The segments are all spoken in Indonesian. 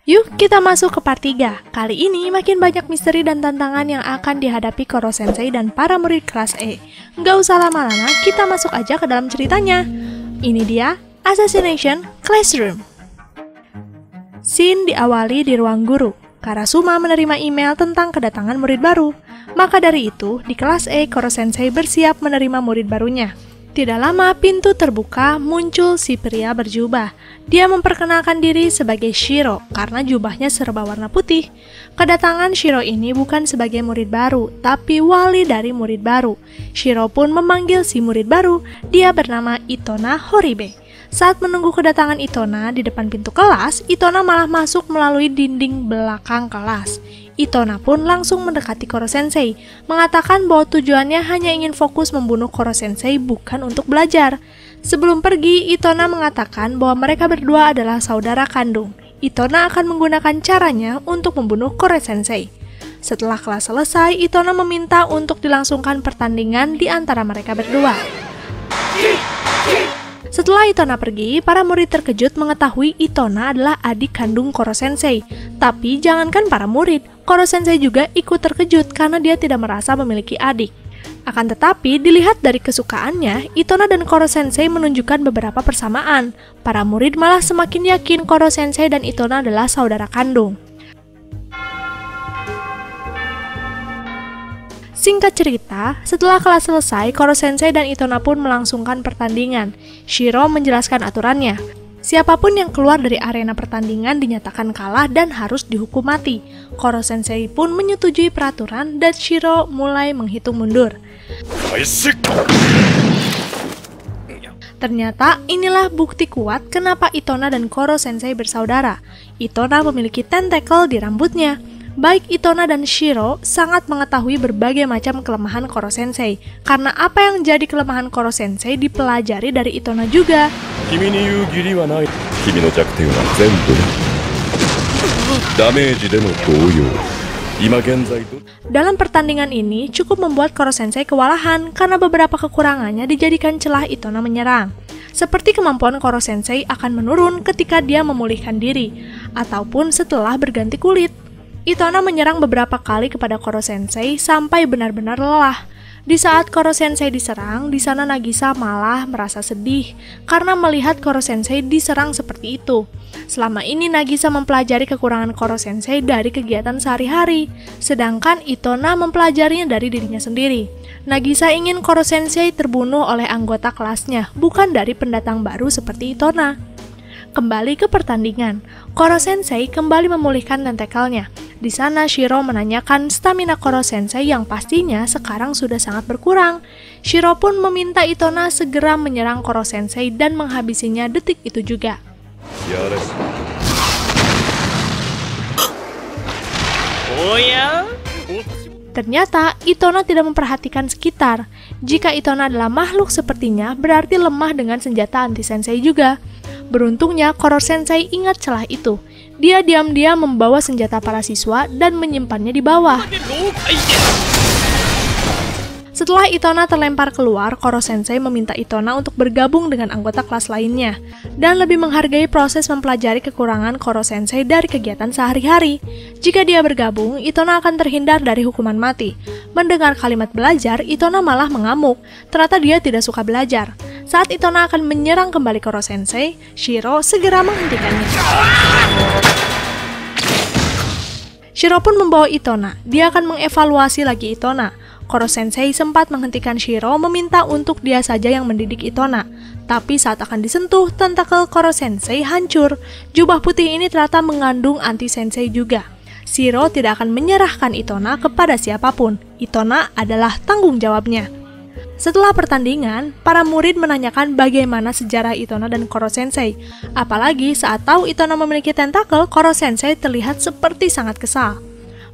Yuk kita masuk ke part 3. Kali ini makin banyak misteri dan tantangan yang akan dihadapi Koro Sensei dan para murid kelas E. Nggak usah lama-lama, kita masuk aja ke dalam ceritanya. Ini dia Assassination Classroom. Scene diawali di ruang guru. Karasuma menerima email tentang kedatangan murid baru. Maka dari itu, di kelas E, Koro Sensei bersiap menerima murid barunya. Tidak lama, pintu terbuka, muncul si pria berjubah. Dia memperkenalkan diri sebagai Shiro, karena jubahnya serba warna putih. Kedatangan Shiro ini bukan sebagai murid baru, tapi wali dari murid baru. Shiro pun memanggil si murid baru, dia bernama Itona Horibe. Saat menunggu kedatangan Itona di depan pintu kelas, Itona malah masuk melalui dinding belakang kelas. Itona pun langsung mendekati Koro Sensei, mengatakan bahwa tujuannya hanya ingin fokus membunuh Koro Sensei bukan untuk belajar. Sebelum pergi, Itona mengatakan bahwa mereka berdua adalah saudara kandung. Itona akan menggunakan caranya untuk membunuh Koro Sensei. Setelah kelas selesai, Itona meminta untuk dilangsungkan pertandingan di antara mereka berdua. Setelah Itona pergi, para murid terkejut mengetahui Itona adalah adik kandung Koro Sensei. Tapi jangankan para murid, Koro Sensei juga ikut terkejut karena dia tidak merasa memiliki adik. Akan tetapi, dilihat dari kesukaannya, Itona dan Koro Sensei menunjukkan beberapa persamaan. Para murid malah semakin yakin Koro Sensei dan Itona adalah saudara kandung. Singkat cerita, setelah kelas selesai, Koro Sensei dan Itona pun melangsungkan pertandingan. Shiro menjelaskan aturannya. Siapapun yang keluar dari arena pertandingan dinyatakan kalah dan harus dihukum mati. Koro Sensei pun menyetujui peraturan dan Shiro mulai menghitung mundur. Ternyata inilah bukti kuat kenapa Itona dan Koro Sensei bersaudara. Itona memiliki tentakel di rambutnya. Baik Itona dan Shiro sangat mengetahui berbagai macam kelemahan Koro Sensei, karena apa yang jadi kelemahan Koro Sensei dipelajari dari Itona juga. Dalam pertandingan ini cukup membuat Koro Sensei kewalahan karena beberapa kekurangannya dijadikan celah Itona menyerang. Seperti kemampuan Koro Sensei akan menurun ketika dia memulihkan diri, ataupun setelah berganti kulit. Itona menyerang beberapa kali kepada Koro Sensei sampai benar-benar lelah. Di saat Koro Sensei diserang, di sana Nagisa malah merasa sedih karena melihat Koro Sensei diserang seperti itu. Selama ini Nagisa mempelajari kekurangan Koro Sensei dari kegiatan sehari-hari, sedangkan Itona mempelajarinya dari dirinya sendiri. Nagisa ingin Koro Sensei terbunuh oleh anggota kelasnya, bukan dari pendatang baru seperti Itona. Kembali ke pertandingan, Koro Sensei kembali memulihkan tentakelnya. Di sana Shiro menanyakan stamina Koro Sensei yang pastinya sekarang sudah sangat berkurang. Shiro pun meminta Itona segera menyerang Koro Sensei dan menghabisinya detik itu juga. Ternyata Itona tidak memperhatikan sekitar. Jika Itona adalah makhluk sepertinya, berarti lemah dengan senjata anti-sensei juga. Beruntungnya Koro Sensei ingat celah itu. Dia diam-diam membawa senjata para siswa dan menyimpannya di bawah. Setelah Itona terlempar keluar, Koro Sensei meminta Itona untuk bergabung dengan anggota kelas lainnya dan lebih menghargai proses mempelajari kekurangan Koro Sensei dari kegiatan sehari-hari. Jika dia bergabung, Itona akan terhindar dari hukuman mati. Mendengar kalimat belajar, Itona malah mengamuk. Ternyata dia tidak suka belajar. Saat Itona akan menyerang kembali Koro Sensei, Shiro segera menghentikannya. Shiro pun membawa Itona. Dia akan mengevaluasi lagi Itona. Koro Sensei sempat menghentikan Shiro meminta untuk dia saja yang mendidik Itona. Tapi saat akan disentuh, tentakel Koro Sensei hancur. Jubah putih ini ternyata mengandung anti-sensei juga. Shiro tidak akan menyerahkan Itona kepada siapapun. Itona adalah tanggung jawabnya. Setelah pertandingan, para murid menanyakan bagaimana sejarah Itona dan Koro Sensei. Apalagi saat tahu Itona memiliki tentakel, Koro Sensei terlihat seperti sangat kesal.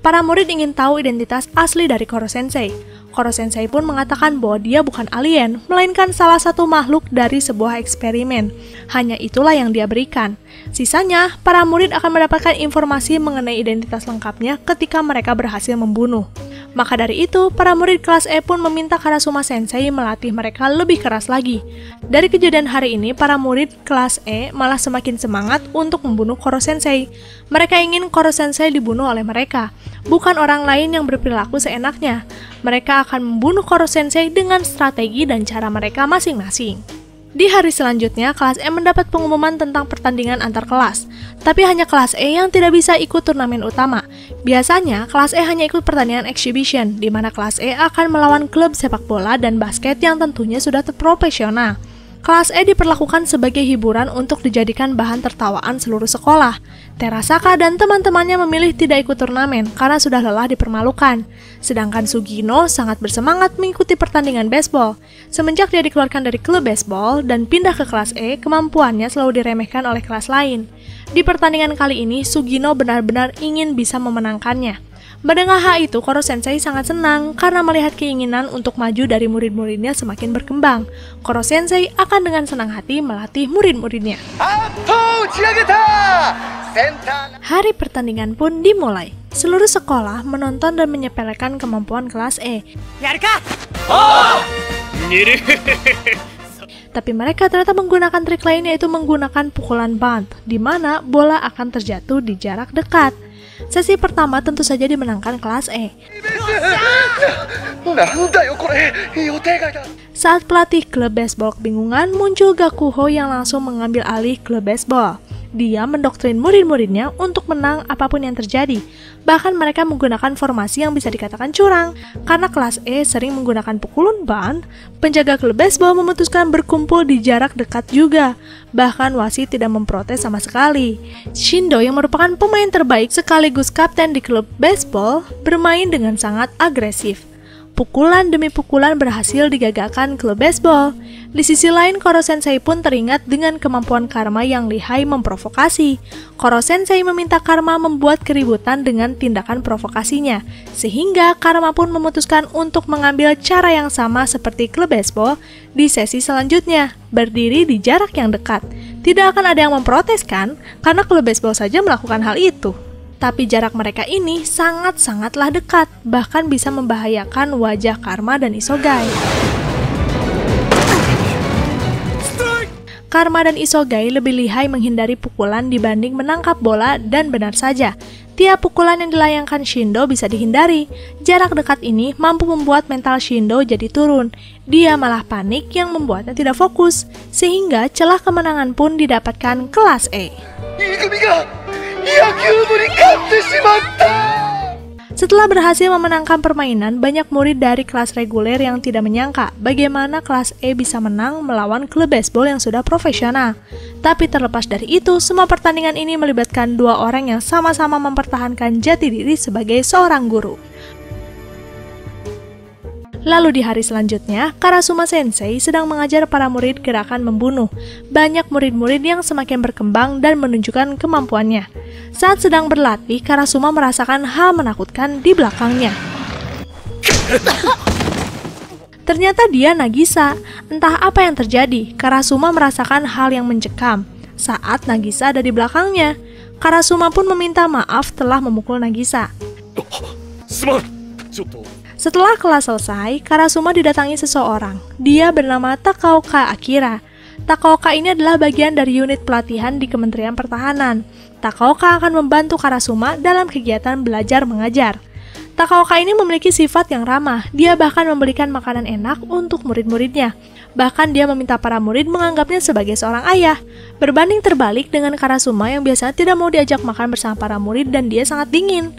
Para murid ingin tahu identitas asli dari Koro Sensei. Koro Sensei pun mengatakan bahwa dia bukan alien, melainkan salah satu makhluk dari sebuah eksperimen. Hanya itulah yang dia berikan. Sisanya, para murid akan mendapatkan informasi mengenai identitas lengkapnya ketika mereka berhasil membunuh. Maka dari itu, para murid kelas E pun meminta Karasuma Sensei melatih mereka lebih keras lagi. Dari kejadian hari ini, para murid kelas E malah semakin semangat untuk membunuh Koro Sensei. Mereka ingin Koro Sensei dibunuh oleh mereka, bukan orang lain yang berperilaku seenaknya. Mereka akan membunuh Koro Sensei dengan strategi dan cara mereka masing-masing. Di hari selanjutnya, kelas E mendapat pengumuman tentang pertandingan antar kelas. Tapi hanya kelas E yang tidak bisa ikut turnamen utama. Biasanya, kelas E hanya ikut pertandingan exhibition, di mana kelas E akan melawan klub sepak bola dan basket yang tentunya sudah terprofesional. Kelas E diperlakukan sebagai hiburan untuk dijadikan bahan tertawaan seluruh sekolah. Terasaka dan teman-temannya memilih tidak ikut turnamen karena sudah lelah dipermalukan. Sedangkan Sugino sangat bersemangat mengikuti pertandingan baseball. Semenjak dia dikeluarkan dari klub baseball dan pindah ke kelas E, kemampuannya selalu diremehkan oleh kelas lain. Di pertandingan kali ini, Sugino benar-benar ingin bisa memenangkannya. Mendengar hal itu, Koro Sensei sangat senang karena melihat keinginan untuk maju dari murid-muridnya semakin berkembang. Koro Sensei akan dengan senang hati melatih murid-muridnya. Hari pertandingan pun dimulai. Seluruh sekolah menonton dan menyepelekan kemampuan kelas E. Tapi mereka ternyata menggunakan trik lain, yaitu menggunakan pukulan bunt, di mana bola akan terjatuh di jarak dekat. Sesi pertama tentu saja dimenangkan kelas E. Saat pelatih klub baseball kebingungan, muncul Gakuho yang langsung mengambil alih klub baseball. Dia mendoktrin murid-muridnya untuk menang apapun yang terjadi. Bahkan mereka menggunakan formasi yang bisa dikatakan curang. Karena kelas E sering menggunakan pukulan bunt, penjaga klub baseball memutuskan berkumpul di jarak dekat juga. Bahkan wasit tidak memprotes sama sekali. Shindo yang merupakan pemain terbaik sekaligus kapten di klub baseball bermain dengan sangat agresif. Pukulan demi pukulan berhasil digagalkan klub baseball. Di sisi lain, Koro Sensei pun teringat dengan kemampuan Karma yang lihai memprovokasi. Koro Sensei meminta Karma membuat keributan dengan tindakan provokasinya, sehingga Karma pun memutuskan untuk mengambil cara yang sama seperti klub baseball di sesi selanjutnya, berdiri di jarak yang dekat. Tidak akan ada yang memprotes kan, karena klub baseball saja melakukan hal itu. Tapi jarak mereka ini sangat-sangatlah dekat, bahkan bisa membahayakan wajah Karma dan Isogai. Karma dan Isogai lebih lihai menghindari pukulan dibanding menangkap bola, dan benar saja, tiap pukulan yang dilayangkan Shindo bisa dihindari. Jarak dekat ini mampu membuat mental Shindo jadi turun. Dia malah panik yang membuatnya tidak fokus, sehingga celah kemenangan pun didapatkan kelas E. Setelah berhasil memenangkan permainan, banyak murid dari kelas reguler yang tidak menyangka bagaimana kelas E bisa menang melawan klub baseball yang sudah profesional. Tapi terlepas dari itu, semua pertandingan ini melibatkan dua orang yang sama-sama mempertahankan jati diri sebagai seorang guru. Lalu di hari selanjutnya, Karasuma Sensei sedang mengajar para murid gerakan membunuh. Banyak murid-murid yang semakin berkembang dan menunjukkan kemampuannya. Saat sedang berlatih, Karasuma merasakan hal menakutkan di belakangnya. Ternyata dia Nagisa. Entah apa yang terjadi, Karasuma merasakan hal yang mencekam saat Nagisa ada di belakangnya. Karasuma pun meminta maaf telah memukul Nagisa. Setelah kelas selesai, Karasuma didatangi seseorang. Dia bernama Takaoka Akira. Takaoka ini adalah bagian dari unit pelatihan di Kementerian Pertahanan. Takaoka akan membantu Karasuma dalam kegiatan belajar mengajar. Takaoka ini memiliki sifat yang ramah. Dia bahkan memberikan makanan enak untuk murid-muridnya. Bahkan dia meminta para murid menganggapnya sebagai seorang ayah. Berbanding terbalik dengan Karasuma yang biasanya tidak mau diajak makan bersama para murid dan dia sangat dingin.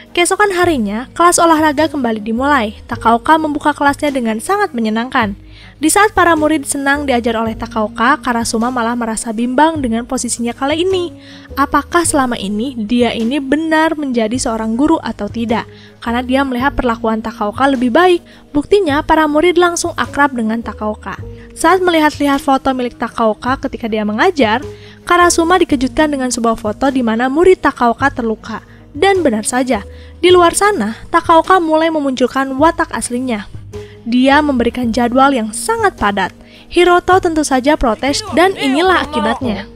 Keesokan harinya, kelas olahraga kembali dimulai. Takaoka membuka kelasnya dengan sangat menyenangkan. Di saat para murid senang diajar oleh Takaoka, Karasuma malah merasa bimbang dengan posisinya kali ini. Apakah selama ini dia ini benar menjadi seorang guru atau tidak? Karena dia melihat perlakuan Takaoka lebih baik. Buktinya, para murid langsung akrab dengan Takaoka. Saat melihat-lihat foto milik Takaoka ketika dia mengajar, Karasuma dikejutkan dengan sebuah foto di mana murid Takaoka terluka. Dan benar saja, di luar sana, Takaoka mulai memunculkan watak aslinya. Dia memberikan jadwal yang sangat padat. Hiroto tentu saja protes dan inilah akibatnya.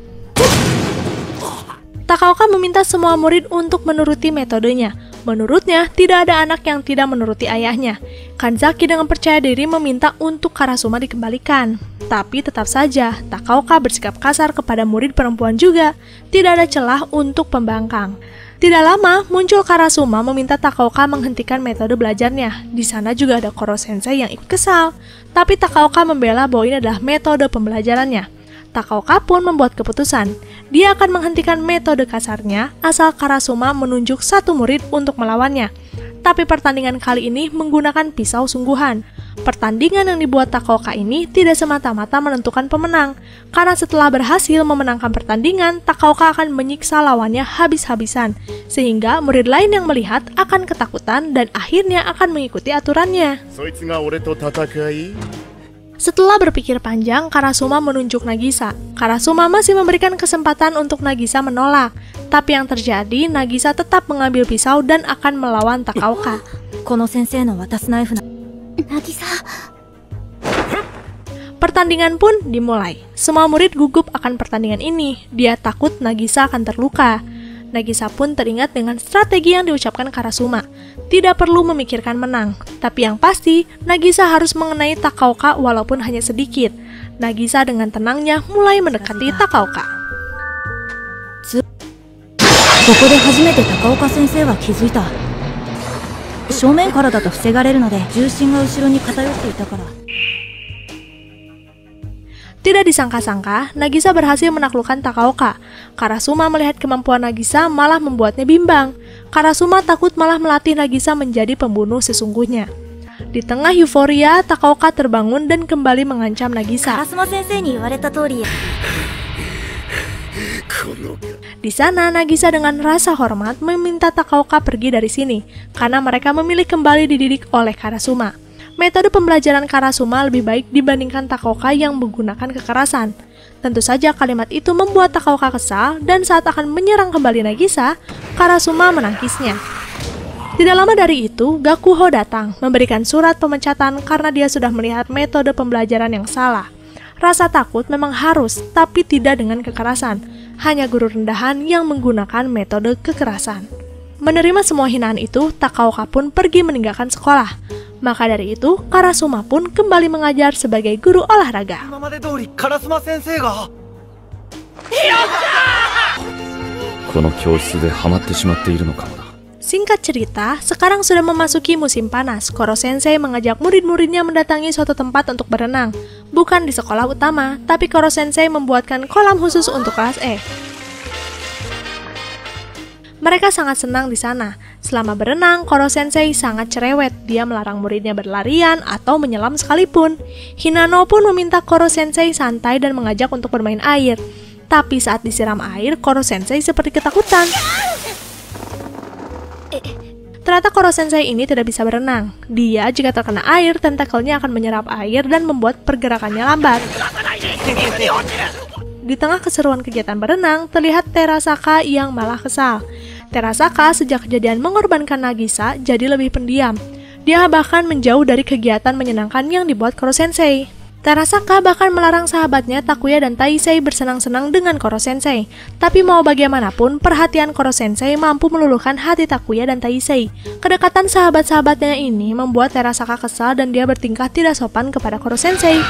Takaoka meminta semua murid untuk menuruti metodenya. Menurutnya, tidak ada anak yang tidak menuruti ayahnya. Kanzaki dengan percaya diri meminta untuk Karasuma dikembalikan. Tapi tetap saja, Takaoka bersikap kasar kepada murid perempuan juga. Tidak ada celah untuk pembangkang. Tidak lama, muncul Karasuma meminta Takaoka menghentikan metode belajarnya. Di sana juga ada Koro Sensei yang ikut kesal. Tapi Takaoka membela bahwa ini adalah metode pembelajarannya. Takaoka pun membuat keputusan. Dia akan menghentikan metode kasarnya asal Karasuma menunjuk satu murid untuk melawannya. Tapi pertandingan kali ini menggunakan pisau sungguhan. Pertandingan yang dibuat Takaoka ini tidak semata-mata menentukan pemenang, karena setelah berhasil memenangkan pertandingan, Takaoka akan menyiksa lawannya habis-habisan, sehingga murid lain yang melihat akan ketakutan dan akhirnya akan mengikuti aturannya. Setelah berpikir panjang, Karasuma menunjuk Nagisa. Karasuma masih memberikan kesempatan untuk Nagisa menolak, tapi yang terjadi, Nagisa tetap mengambil pisau dan akan melawan Takaoka. Pertandingan pun dimulai. Semua murid gugup akan pertandingan ini. Dia takut Nagisa akan terluka. Nagisa pun teringat dengan strategi yang diucapkan Karasuma. Tidak perlu memikirkan menang, tapi yang pasti, Nagisa harus mengenai Takaoka walaupun hanya sedikit. Nagisa dengan tenangnya mulai mendekati Takaoka. Tidak disangka-sangka, Nagisa berhasil menaklukkan Takaoka. Karasuma melihat kemampuan Nagisa malah membuatnya bimbang. Karasuma takut malah melatih Nagisa menjadi pembunuh sesungguhnya. Di tengah euforia, Takaoka terbangun dan kembali mengancam Nagisa. Di sana, Nagisa dengan rasa hormat meminta Takaoka pergi dari sini, karena mereka memilih kembali dididik oleh Karasuma. Metode pembelajaran Karasuma lebih baik dibandingkan Takaoka yang menggunakan kekerasan. Tentu saja kalimat itu membuat Takaoka kesal, dan saat akan menyerang kembali Nagisa, Karasuma menangkisnya. Tidak lama dari itu, Gakuho datang, memberikan surat pemecatan karena dia sudah melihat metode pembelajaran yang salah. Rasa takut memang harus, tapi tidak dengan kekerasan. Hanya guru rendahan yang menggunakan metode kekerasan. Menerima semua hinaan itu, Takaoka pun pergi meninggalkan sekolah. Maka dari itu, Karasuma pun kembali mengajar sebagai guru olahraga. Singkat cerita, sekarang sudah memasuki musim panas. Koro Sensei mengajak murid-muridnya mendatangi suatu tempat untuk berenang. Bukan di sekolah utama, tapi Koro Sensei membuatkan kolam khusus untuk kelas E. Mereka sangat senang di sana. Selama berenang, Koro Sensei sangat cerewet. Dia melarang muridnya berlarian atau menyelam sekalipun. Hinano pun meminta Koro Sensei santai dan mengajak untuk bermain air. Tapi saat disiram air, Koro Sensei seperti ketakutan. Ternyata Koro Sensei ini tidak bisa berenang. Dia jika terkena air, tentakelnya akan menyerap air dan membuat pergerakannya lambat. Di tengah keseruan kegiatan berenang, terlihat Terasaka yang malah kesal. Terasaka sejak kejadian mengorbankan Nagisa jadi lebih pendiam. Dia bahkan menjauh dari kegiatan menyenangkan yang dibuat Koro Sensei. Terasaka bahkan melarang sahabatnya Takuya dan Taisei bersenang-senang dengan Koro Sensei. Tapi mau bagaimanapun, perhatian Koro Sensei mampu meluluhkan hati Takuya dan Taisei. Kedekatan sahabat-sahabatnya ini membuat Terasaka kesal dan dia bertingkah tidak sopan kepada Koro Sensei.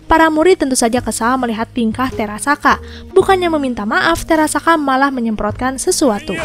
Para murid tentu saja kesal melihat tingkah Terasaka. Bukannya meminta maaf, Terasaka malah menyemprotkan sesuatu.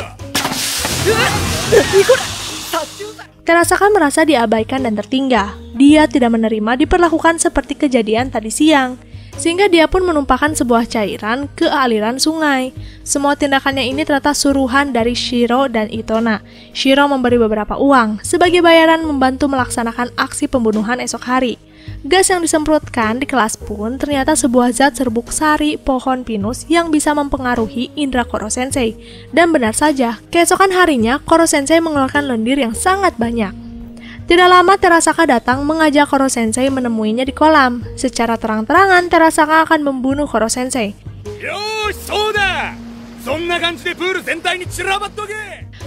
Terasaka merasa diabaikan dan tertinggal. Dia tidak menerima diperlakukan seperti kejadian tadi siang, sehingga dia pun menumpahkan sebuah cairan ke aliran sungai. Semua tindakannya ini ternyata suruhan dari Shiro dan Itona. Shiro memberi beberapa uang sebagai bayaran membantu melaksanakan aksi pembunuhan esok hari. Gas yang disemprotkan di kelas pun ternyata sebuah zat serbuk sari pohon pinus yang bisa mempengaruhi indera Koro Sensei. Dan benar saja, keesokan harinya Koro Sensei mengeluarkan lendir yang sangat banyak. Tidak lama Terasaka datang mengajak Koro Sensei menemuinya di kolam. Secara terang-terangan Terasaka akan membunuh Koro Sensei.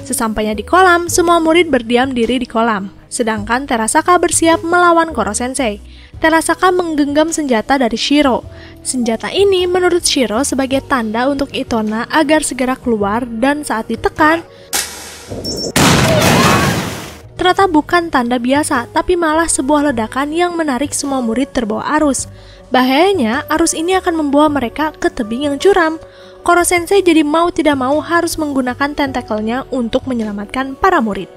Sesampainya di kolam, semua murid berdiam diri di kolam. Sedangkan Terasaka bersiap melawan Koro Sensei. Terasaka menggenggam senjata dari Shiro. Senjata ini menurut Shiro sebagai tanda untuk Itona agar segera keluar dan saat ditekan, Ternyata bukan tanda biasa, tapi malah sebuah ledakan yang menarik semua murid terbawa arus. Bahayanya, arus ini akan membawa mereka ke tebing yang curam. Koro Sensei jadi mau tidak mau harus menggunakan tentakelnya untuk menyelamatkan para murid.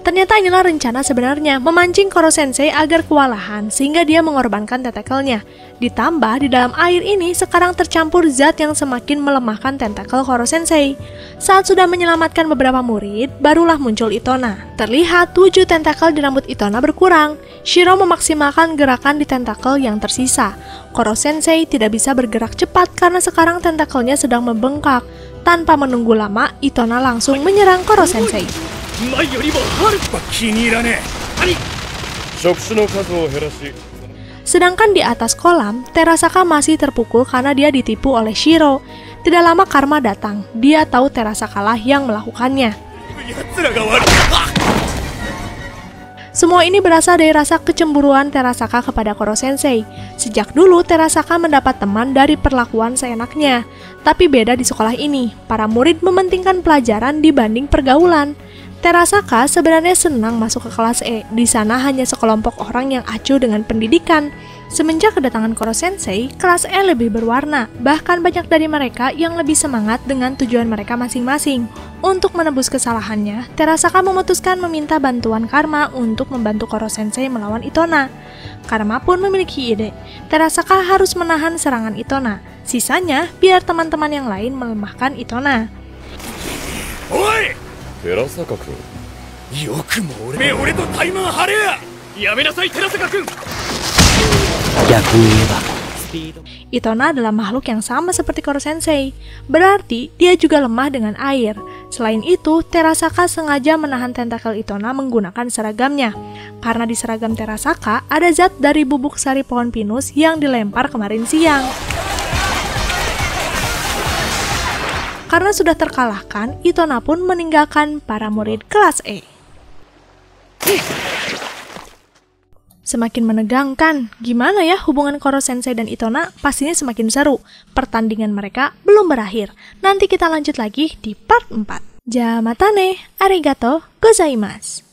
Ternyata inilah rencana sebenarnya, memancing Koro Sensei agar kewalahan sehingga dia mengorbankan tentakelnya. Ditambah di dalam air ini sekarang tercampur zat yang semakin melemahkan tentakel Koro Sensei. Saat sudah menyelamatkan beberapa murid, barulah muncul Itona. Terlihat 7 tentakel di rambut Itona berkurang. Shiro memaksimalkan gerakan di tentakel yang tersisa. Koro Sensei tidak bisa bergerak cepat karena sekarang tentakelnya sedang membengkak. Tanpa menunggu lama, Itona langsung menyerang Koro Sensei. Sedangkan di atas kolam, Terasaka masih terpukul karena dia ditipu oleh Shiro. Tidak lama Karma datang, dia tahu Terasaka lah yang melakukannya. Semua ini berasal dari rasa kecemburuan Terasaka kepada Koro Sensei. Sejak dulu Terasaka mendapat teman dari perlakuan seenaknya. Tapi beda di sekolah ini, para murid mementingkan pelajaran dibanding pergaulan. Terasaka sebenarnya senang masuk ke kelas E. Di sana hanya sekelompok orang yang acuh dengan pendidikan. Semenjak kedatangan Koro Sensei, kelas E lebih berwarna. Bahkan banyak dari mereka yang lebih semangat dengan tujuan mereka masing-masing. Untuk menebus kesalahannya, Terasaka memutuskan meminta bantuan Karma untuk membantu Koro Sensei melawan Itona. Karma pun memiliki ide. Terasaka harus menahan serangan Itona. Sisanya, biar teman-teman yang lain melemahkan Itona. Oi! Terasaka-kun. Yoku mo ore to taiman hare! Yamenasai Terasaka-kun! Itona adalah makhluk yang sama seperti Koro Sensei. Berarti dia juga lemah dengan air. Selain itu, Terasaka sengaja menahan tentakel Itona menggunakan seragamnya. Karena di seragam Terasaka ada zat dari bubuk sari pohon pinus yang dilempar kemarin siang. Karena sudah terkalahkan, Itona pun meninggalkan para murid kelas E. Semakin menegangkan, gimana ya hubungan Koro Sensei dan Itona? Pastinya semakin seru. Pertandingan mereka belum berakhir. Nanti kita lanjut lagi di part 4. Jamatane, arigato gozaimasu.